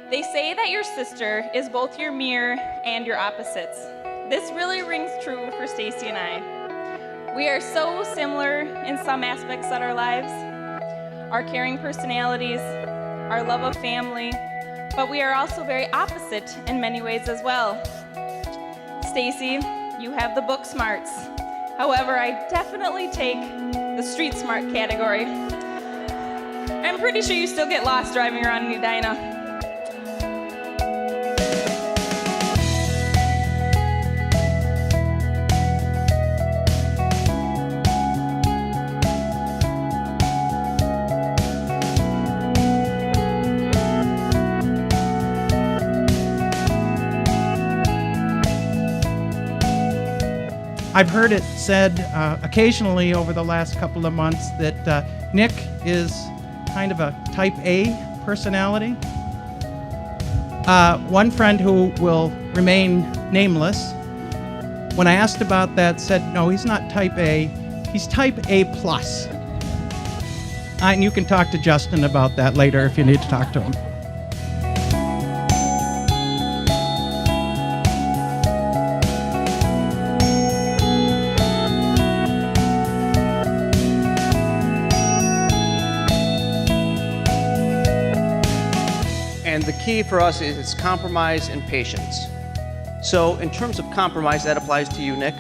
They say that your sister is both your mirror and your opposites. This really rings true for Stacey and I. We are so similar in some aspects of our lives, our caring personalities, our love of family, but we are also very opposite in many ways as well. Stacey, you have the book smarts. However, I definitely take the street smart category. I'm pretty sure you still get lost driving around in Edina. I've heard it said occasionally over the last couple of months that Nick is kind of a type A personality. One friend who will remain nameless, when I asked about that, said, no, he's not type A, he's type A+. And you can talk to Justin about that later if you need to talk to him. And the key for us is it's compromise and patience. So in terms of compromise, that applies to you, Nick.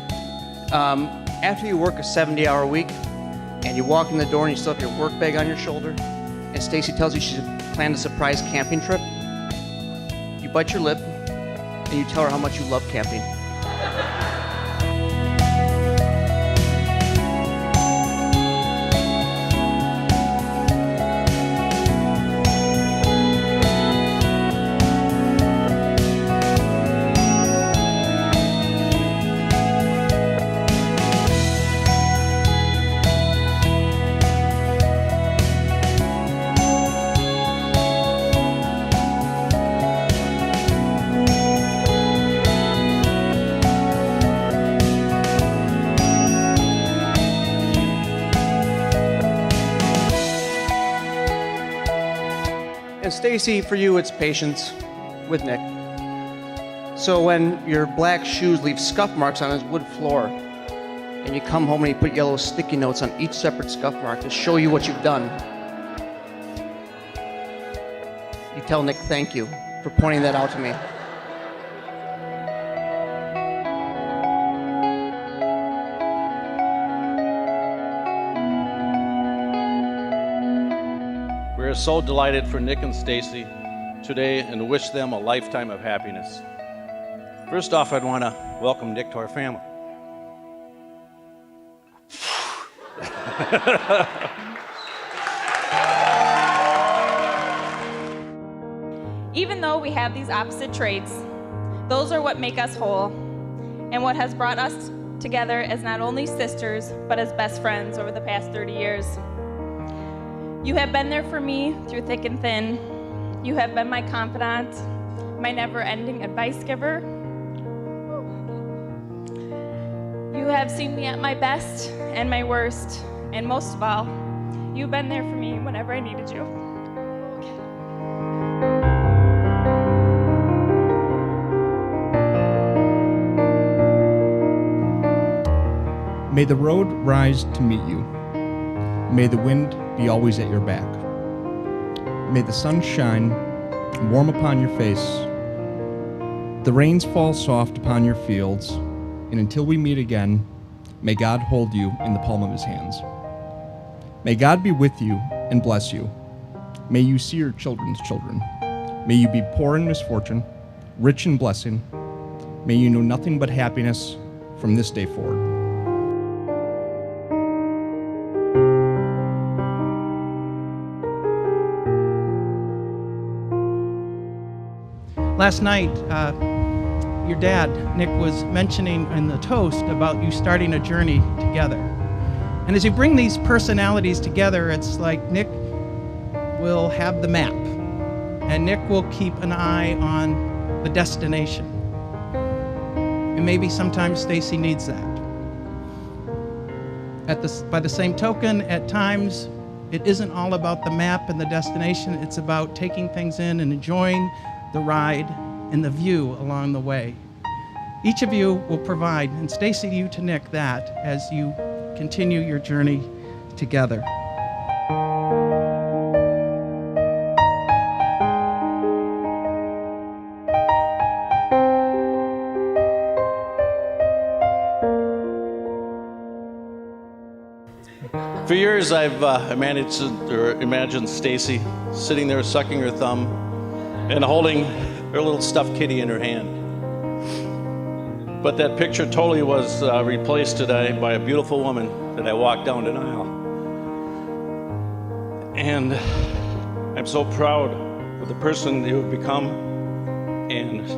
After you work a 70-hour week and you walk in the door and you still have your work bag on your shoulder and Stacey tells you she's planned a surprise camping trip, you bite your lip and you tell her how much you love camping. And Stacey, for you, it's patience with Nick. So when your black shoes leave scuff marks on his wood floor, and you come home and you put yellow sticky notes on each separate scuff mark to show you what you've done, you tell Nick thank you for pointing that out to me. We are so delighted for Nick and Stacey today and wish them a lifetime of happiness. First off, I'd want to welcome Nick to our family. Even though we have these opposite traits, those are what make us whole and what has brought us together as not only sisters, but as best friends over the past 30 years. You have been there for me through thick and thin. You have been my confidant, my never-ending advice giver. You have seen me at my best and my worst, and most of all, you've been there for me whenever I needed you. May the road rise to meet you. May the wind be always at your back. May the sun shine warm upon your face. The rains fall soft upon your fields. And until we meet again, may God hold you in the palm of his hands. May God be with you and bless you. May you see your children's children. May you be poor in misfortune, rich in blessing. May you know nothing but happiness from this day forward. Last night, your dad, Nick, was mentioning in the toast about you starting a journey together. And as you bring these personalities together, it's like Nick will have the map, and Nick will keep an eye on the destination. And maybe sometimes Stacey needs that. By the same token, at times, it isn't all about the map and the destination. It's about taking things in and enjoying the ride, and the view along the way. Each of you will provide, and Stacey, you to Nick, that as you continue your journey together. For years, I've imagined Stacey sitting there sucking her thumb and holding her little stuffed kitty in her hand. But that picture totally was replaced today by a beautiful woman that I walked down an aisle. And I'm so proud of the person you have become, and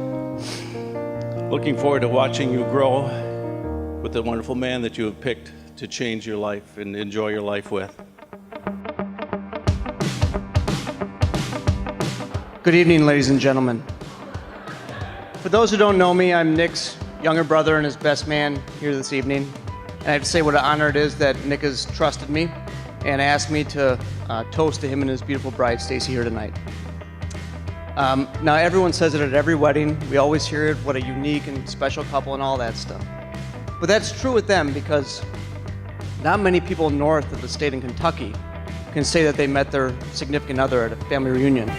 looking forward to watching you grow with the wonderful man that you have picked to change your life and enjoy your life with. Good evening, ladies and gentlemen. For those who don't know me, I'm Nick's younger brother and his best man here this evening. And I have to say what an honor it is that Nick has trusted me and asked me to toast to him and his beautiful bride, Stacey, here tonight. Now, everyone says it at every wedding. We always hear it, what a unique and special couple and all that stuff. But that's true with them because not many people north of the state in Kentucky can say that they met their significant other at a family reunion.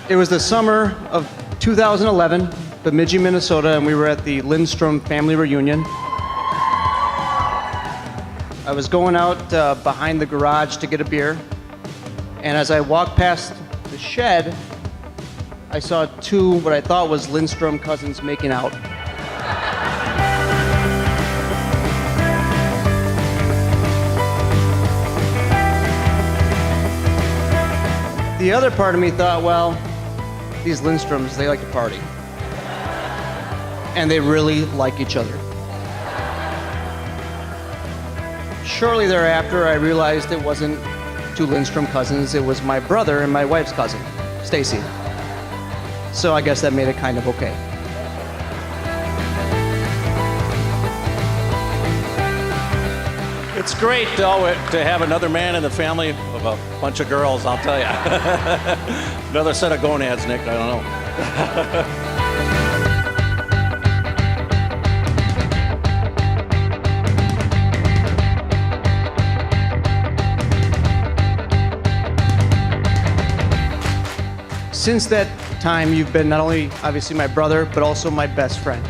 It was the summer of 2011, Bemidji, Minnesota, and we were at the Lindstrom family reunion. I was going out behind the garage to get a beer, and as I walked past the shed, I saw two, what I thought was Lindstrom cousins making out. The other part of me thought, well, these Lindstroms, they like to party. And they really like each other. Shortly thereafter, I realized it wasn't two Lindstrom cousins, it was my brother and my wife's cousin, Stacey. So I guess that made it kind of okay. It's great to have another man in the family of a bunch of girls, I'll tell you. Another set of gonads, Nick, I don't know. Since that time, you've been not only obviously my brother, but also my best friend.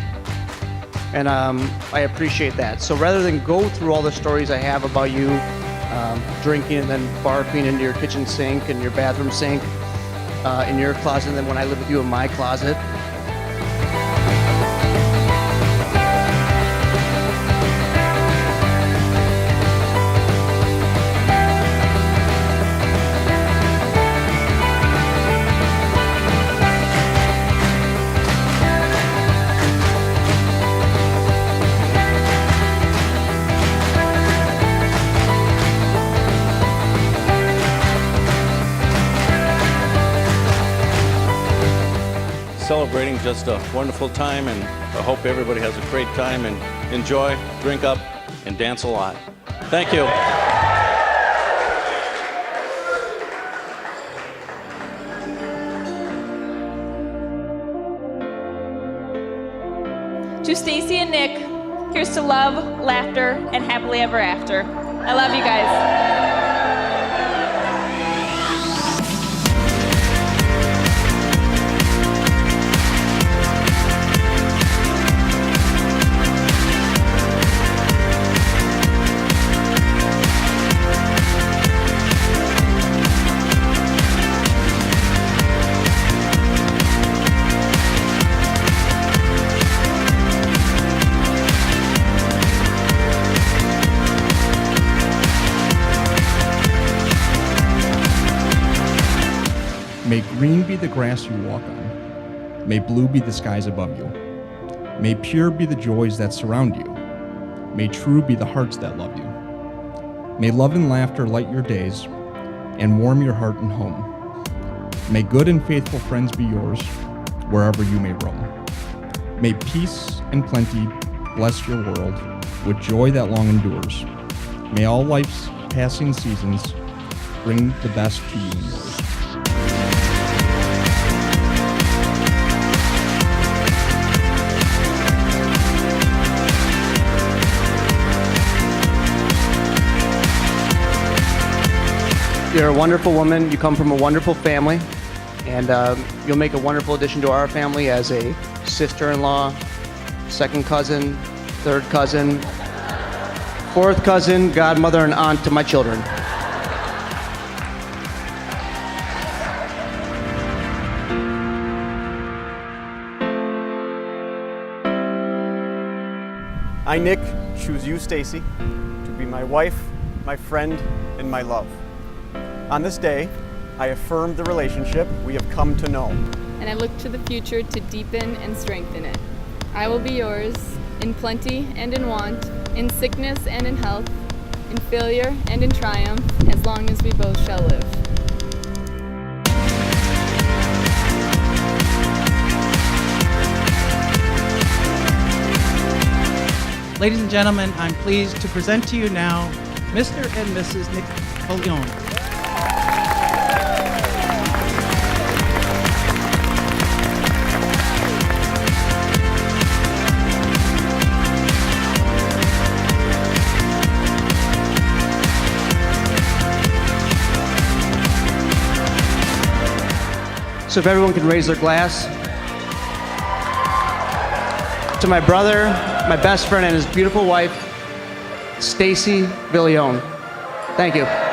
And I appreciate that. So rather than go through all the stories I have about you drinking and then barfing into your kitchen sink and your bathroom sink in your closet, and then when I live with you in my closet, celebrating just a wonderful time, and I hope everybody has a great time and enjoy, drink up, and dance a lot. Thank you. To Stacey and Nick, here's to love, laughter, and happily ever after. I love you guys. May green be the grass you walk on. May blue be the skies above you. May pure be the joys that surround you. May true be the hearts that love you. May love and laughter light your days and warm your heart and home. May good and faithful friends be yours wherever you may roam. May peace and plenty bless your world with joy that long endures. May all life's passing seasons bring the best to you and yours. You're a wonderful woman. You come from a wonderful family, and you'll make a wonderful addition to our family as a sister-in-law, second cousin, third cousin, fourth cousin, godmother, and aunt to my children. I, Nick, choose you, Stacey, to be my wife, my friend, and my love. On this day, I affirm the relationship we have come to know. And I look to the future to deepen and strengthen it. I will be yours in plenty and in want, in sickness and in health, in failure and in triumph, as long as we both shall live. Ladies and gentlemen, I'm pleased to present to you now Mr. and Mrs. Nicollet. So if everyone can raise their glass. To my brother, my best friend, and his beautiful wife, Stacey Pavilion. Thank you.